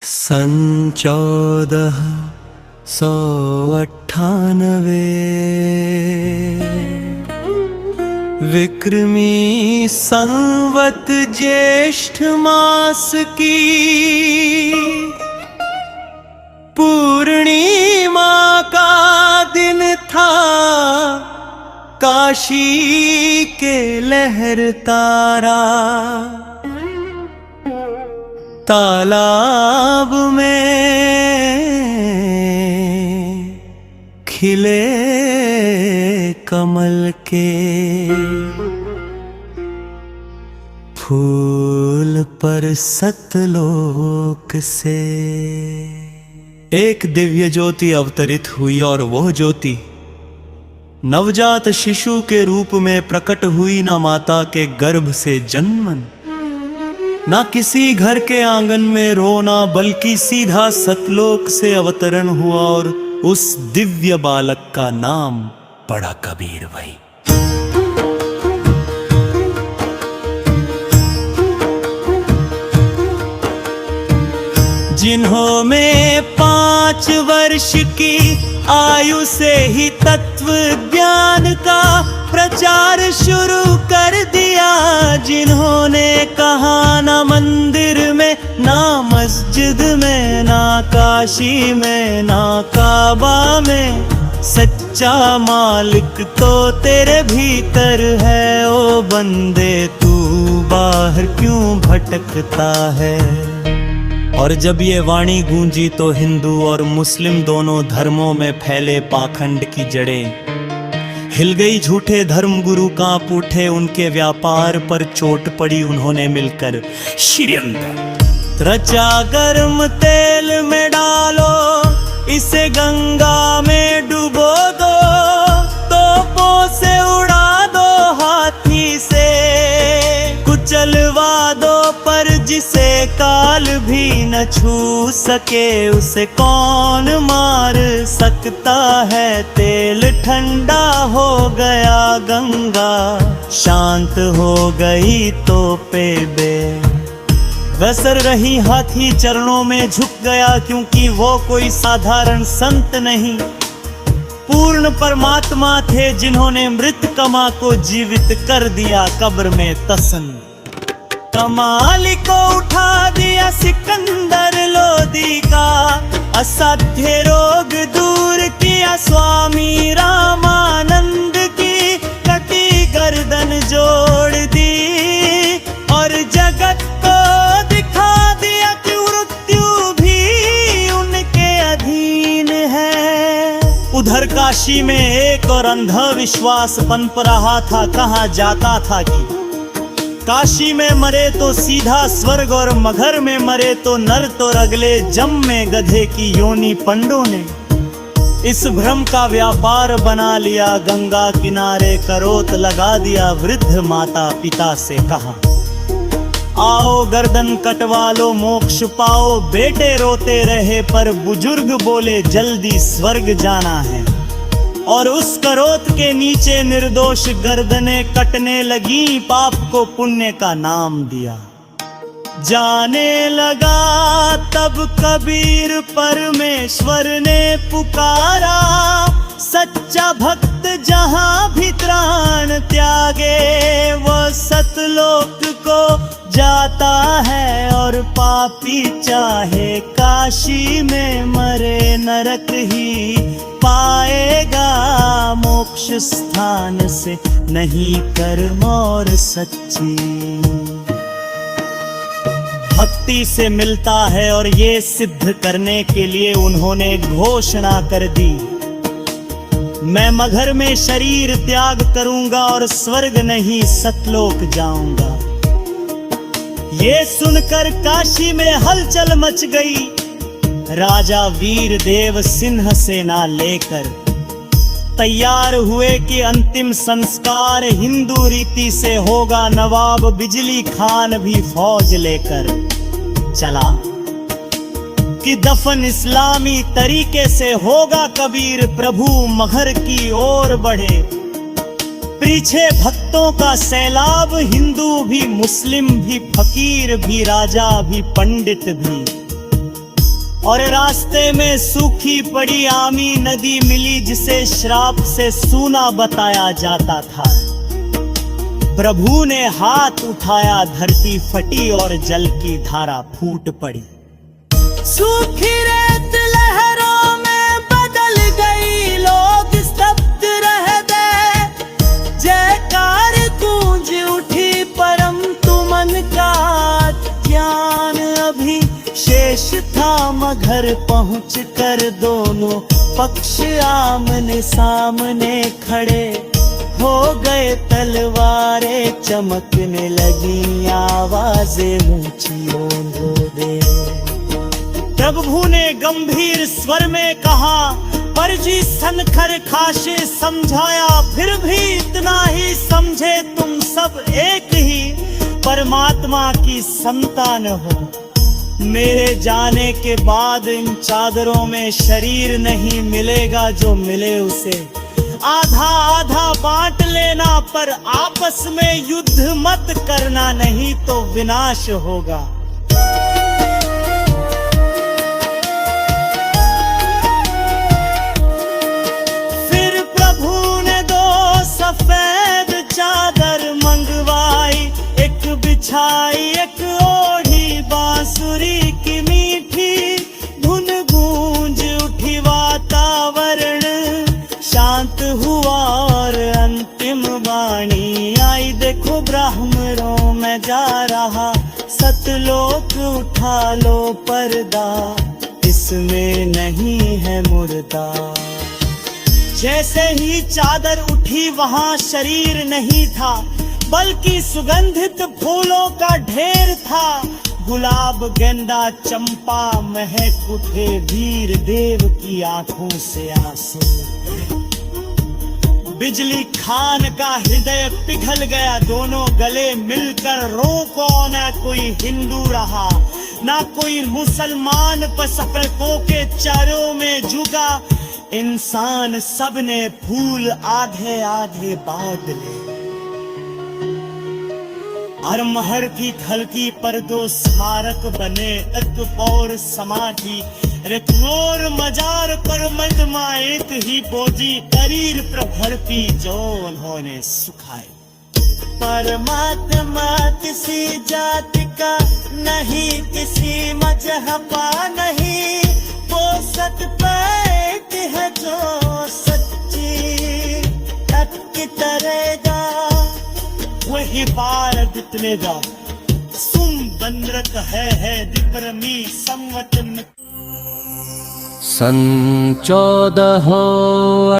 सन 1498 विक्रमी संवत ज्येष्ठ मास की पूर्णिमा का दिन था। काशी के लहर तारा तालाब में खिले कमल के फूल पर सतलोक से एक दिव्य ज्योति अवतरित हुई और वह ज्योति नवजात शिशु के रूप में प्रकट हुई, न माता के गर्भ से जन्मन, ना किसी घर के आंगन में रोना, बल्कि सीधा सतलोक से अवतरण हुआ और उस दिव्य बालक का नाम पड़ा कबीर भाई। जिन्होंने 5 वर्ष की आयु से ही तत्व ज्ञान का प्रचार शुरू कर दिया, जिन्होंने कहा ना मंदिर में, ना मस्जिद में, ना काशी में, ना काबा में, सच्चा मालिक तो तेरे भीतर है। ओ बंदे तू बाहर क्यों भटकता है। और जब ये वाणी गूंजी तो हिंदू और मुस्लिम दोनों धर्मों में फैले पाखंड की जड़ें हिल गई। झूठे धर्म गुरु कांप उठे, उनके व्यापार पर चोट पड़ी। उन्होंने मिलकर षड्यंत्र रचा, गर्म तेल में डालो, इसे गंगा में डुबो दो, तोपों से उड़ा दो, हाथी से कुचलवा दो, पर जिसे काल भी न छू सके उसे कौन मार सकता है। तेल ठंडा हो गया, गंगा शांत हो गई तो पे वसर रही, हाथी चरणों में झुक गया, क्योंकि वो कोई साधारण संत नहीं, पूर्ण परमात्मा थे, जिन्होंने मृत कमा को जीवित कर दिया कब्र में तसन। कमाली को उठा दिया सिकंदर लोदी का, असाध्य रोग दूर किया स्वामी रामानंद की, कटी गर्दन जोड़ दी और जगत को दिखा दिया कि मृत्यु भी उनके अधीन है। उधर काशी में एक और अंधविश्वास पनप रहा था, कहा जाता था कि काशी में मरे तो सीधा स्वर्ग और मगर में मरे तो नर, तो अगले जम में गधे की योनि। पंडों ने इस भ्रम का व्यापार बना लिया, गंगा किनारे करोत लगा दिया। वृद्ध माता पिता से कहा, आओ गर्दन कटवा लो, मोक्ष पाओ। बेटे रोते रहे पर बुजुर्ग बोले, जल्दी स्वर्ग जाना है। और उस करोत के नीचे निर्दोष गर्दनें कटने लगी, पाप को पुण्य का नाम दिया। जाने लगा तब कबीर परमेश्वर ने पुकारा, सच्चा भक्त जहां भी त्राण त्यागे, वो सतलोक को जाता है। और पापी चाहे काशी में मरे, नरक ही पाएगा। मोक्ष स्थान से नहीं कर्म और सच्ची भक्ति से मिलता है। और ये सिद्ध करने के लिए उन्होंने घोषणा कर दी, मैं मगर में शरीर त्याग करूंगा और स्वर्ग नहीं सतलोक जाऊंगा। ये सुनकर काशी में हलचल मच गई। राजा वीर देव सिंह सेना लेकर तैयार हुए कि अंतिम संस्कार हिंदू रीति से होगा। नवाब बिजली खान भी फौज लेकर चला कि दफन इस्लामी तरीके से होगा। कबीर प्रभु मगर की ओर बढ़े, पीछे भक्तों का सैलाब, हिंदू भी, मुस्लिम भी, फकीर भी, राजा भी, पंडित भी। और रास्ते में सूखी पड़ी आमी नदी मिली, जिसे श्राप से सूना बताया जाता था। प्रभु ने हाथ उठाया, धरती फटी और जल की धारा फूट पड़ी। सूखी रेत लहरों में बदल गई, लोग स्तब्ध रह गए। जयकार गूंज उठी, परंतु मन का ज्ञान अभी शेष था। मगर पहुँच कर दोनों पक्ष आमने सामने खड़े हो गए। तलवारें चमकने लगी, आवाजें ऊंची ओंधो दे। प्रभु ने गंभीर स्वर में कहा, परजी सनखर खाशे समझाया, फिर भी इतना ही समझे तुम सब एक ही परमात्मा की संतान हो। मेरे जाने के बाद इन चादरों में शरीर नहीं मिलेगा, जो मिले उसे आधा आधा बांट लेना, पर आपस में युद्ध मत करना, नहीं तो विनाश होगा। फिर प्रभु ने 2 सफेद चादर मंगवाई, एक बिछाई एक ओढ़ी। बांसुरी की मीठी धुन गूंज उठी, वातावरण शांत हुआ और अंतिम वाणी आई। देखो ब्राह्मणों में जा रहा, सतलोक उठा लो पर्दा, इसमें नहीं है मुर्दा। जैसे ही चादर उठी, वहां शरीर नहीं था, बल्कि सुगंधित फूलों का ढेर था। गुलाब, गेंदा, चंपा महक उठे, वीर देव की आंखों से आंसू। बिजली खान का हृदय पिघल गया, दोनों गले मिलकर रो को। न कोई हिंदू रहा, ना कोई मुसलमान, पर सफेदों के चारों में झुका इंसान। सबने फूल आधे आधे बांट ले। अरमहर की खलकी पर 2 स्मारक बने, एक और समाधि, रिक्रोर मजार पर मजमाइत ही बोझी। शरीर प्रभरती जो उन्होंने सुखाई। परमात्मा किसी जाति का नहीं, किसी मजहबा नहीं, वो सतपैठ है जो सच्ची तक तरेगा, वही पार जितनेगा। सुम बंद्रक है दिपरमी संवत। सन 14